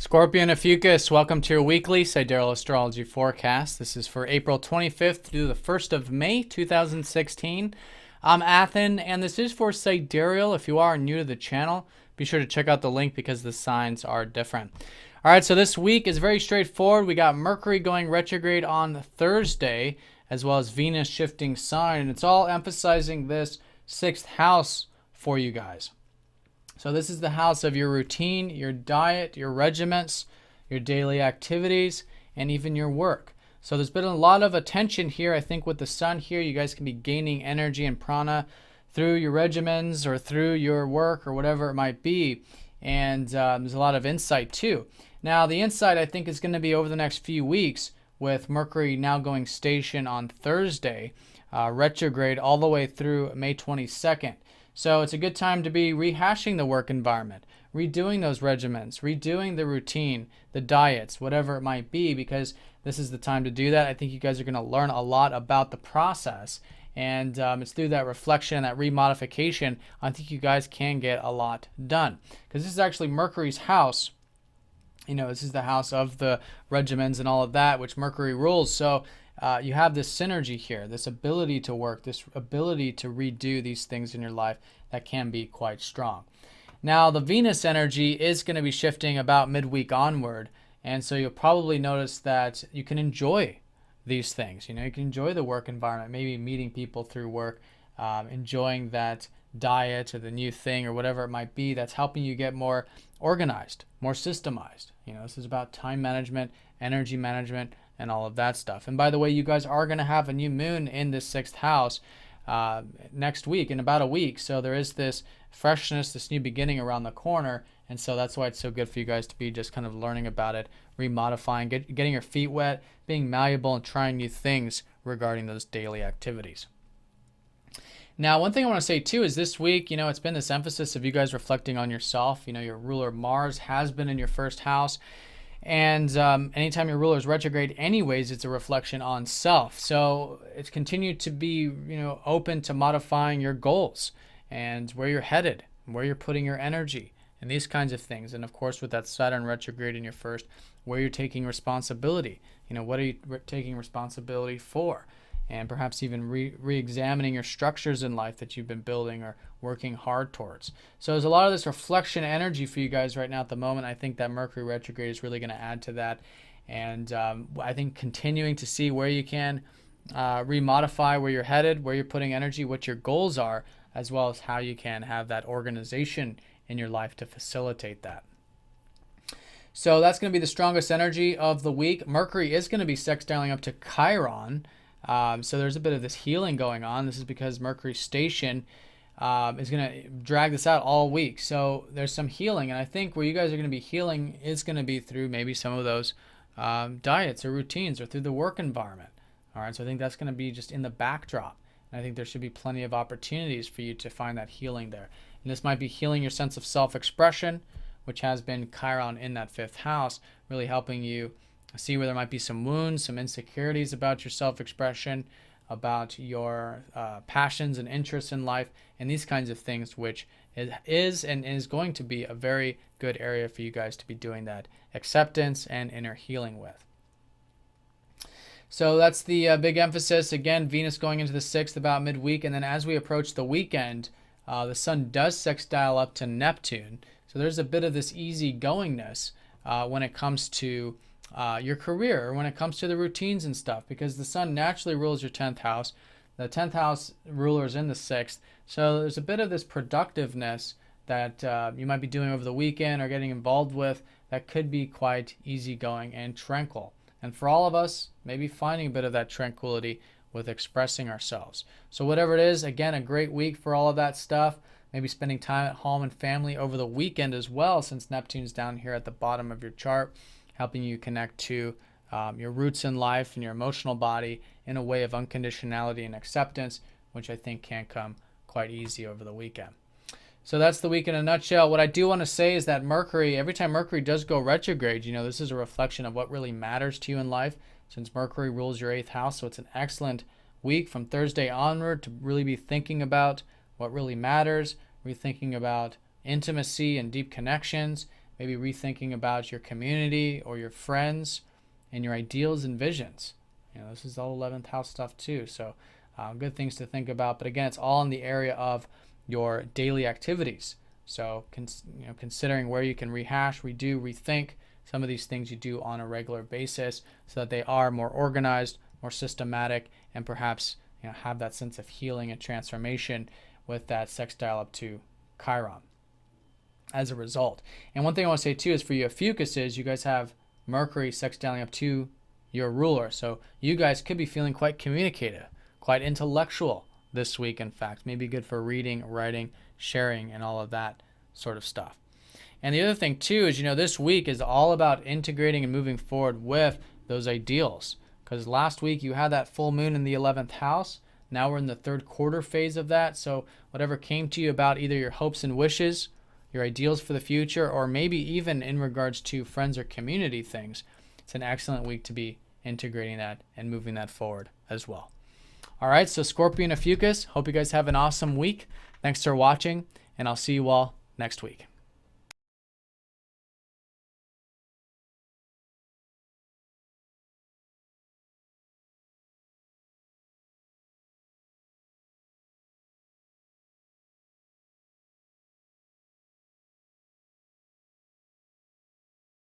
Scorpio Ophiuchus, welcome to your weekly Sidereal Astrology forecast. This is for April 25th through the 1st of May 2016. I'm Athen, and this is for Sidereal. If you are new to the channel, be sure to check out the link because the signs are different. All right, so this week is very straightforward. We got Mercury going retrograde on Thursday, as well as Venus shifting sign, and it's all emphasizing this 6th house for you guys. So this is the house of your routine, your diet, your regiments, your daily activities, and even your work. So there's been a lot of attention here. I think with the sun here, you guys can be gaining energy and prana through your regimens or through your work or whatever it might be. And there's a lot of insight too. Now the insight I think is going to be over the next few weeks with Mercury now going station on Thursday, retrograde all the way through May 22nd. So it's a good time to be rehashing the work environment, redoing those regimens, redoing the routine, the diets, whatever it might be, because this is the time to do that. I think you guys are going to learn a lot about the process, and it's through that reflection, that remodification, I think you guys can get a lot done. Because this is actually Mercury's house. You know, this is the house of the regimens and all of that, which Mercury rules. So you have this synergy here, this ability to work, this ability to redo these things in your life that can be quite strong. Now, the Venus energy is going to be shifting about midweek onward, and so you'll probably notice that you can enjoy these things. You know, you can enjoy the work environment, maybe meeting people through work, enjoying that diet or the new thing or whatever it might be that's helping you get more organized, more systemized. You know, this is about time management, energy management, and all of that stuff. And by the way, you guys are going to have a new moon in this 6th house next week, in about a week. So there is this freshness, this new beginning around the corner. And so that's why it's so good for you guys to be just kind of learning about it, remodifying, getting your feet wet, being malleable, and trying new things regarding those daily activities. Now, one thing I want to say too is this week, you know, it's been this emphasis of you guys reflecting on yourself. You know, your ruler Mars has been in your 1st house. And anytime your ruler is retrograde anyways, it's a reflection on self. So it's continued to be, you know, open to modifying your goals and where you're headed, where you're putting your energy, and these kinds of things. And of course, with that Saturn retrograde in your 1st, where you're taking responsibility. You know, what are you taking responsibility for? And perhaps even re-examining your structures in life that you've been building or working hard towards. So there's a lot of this reflection energy for you guys right now at the moment. I think that Mercury retrograde is really going to add to that. And I think continuing to see where you can remodify where you're headed, where you're putting energy, what your goals are, as well as how you can have that organization in your life to facilitate that. So that's going to be the strongest energy of the week. Mercury is going to be sextiling up to Chiron. So there's a bit of this healing going on. This is because Mercury's station is going to drag this out all week. So there's some healing. And I think where you guys are going to be healing is going to be through maybe some of those diets or routines or through the work environment. All right. So I think that's going to be just in the backdrop. And I think there should be plenty of opportunities for you to find that healing there. And this might be healing your sense of self-expression, which has been Chiron in that 5th house, really helping you see where there might be some wounds, some insecurities about your self-expression, about your passions and interests in life, and these kinds of things, which is and is going to be a very good area for you guys to be doing that acceptance and inner healing with. So that's the big emphasis. Again, Venus going into the 6th about midweek, and then as we approach the weekend, the sun does sextile up to Neptune. So there's a bit of this easygoingness when it comes to your career, or when it comes to the routines and stuff, because the sun naturally rules your 10th house. The 10th house ruler is in the 6th. So there's a bit of this productiveness that you might be doing over the weekend or getting involved with that could be quite easygoing and tranquil. And for all of us, maybe finding a bit of that tranquility with expressing ourselves. So whatever it is, again, a great week for all of that stuff. Maybe spending time at home and family over the weekend as well, since Neptune's down here at the bottom of your chart, helping you connect to your roots in life and your emotional body in a way of unconditionality and acceptance, which I think can come quite easy over the weekend. So that's the week in a nutshell. What I do want to say is that Mercury, every time Mercury does go retrograde, you know, this is a reflection of what really matters to you in life, since Mercury rules your 8th house. So it's an excellent week from Thursday onward to really be thinking about what really matters, rethinking about intimacy and deep connections, maybe rethinking about your community or your friends and your ideals and visions. This is all 11th house stuff too. So good things to think about. But again, it's all in the area of your daily activities. So considering where you can rehash, redo, rethink some of these things you do on a regular basis so that they are more organized, more systematic, and perhaps have that sense of healing and transformation with that sextile up to Chiron as a result. And one thing I want to say too is for you Ophiuchuses, you guys have Mercury sextiling up to your ruler. So you guys could be feeling quite communicative, quite intellectual this week, in fact. Maybe good for reading, writing, sharing, and all of that sort of stuff. And the other thing too is, this week is all about integrating and moving forward with those ideals. Because last week you had that full moon in the 11th house. Now we're in the third quarter phase of that. So whatever came to you about either your hopes and wishes, your ideals for the future, or maybe even in regards to friends or community things, it's an excellent week to be integrating that and moving that forward as well. All right, so Scorpio Ophiuchus, hope you guys have an awesome week. Thanks for watching, and I'll see you all next week.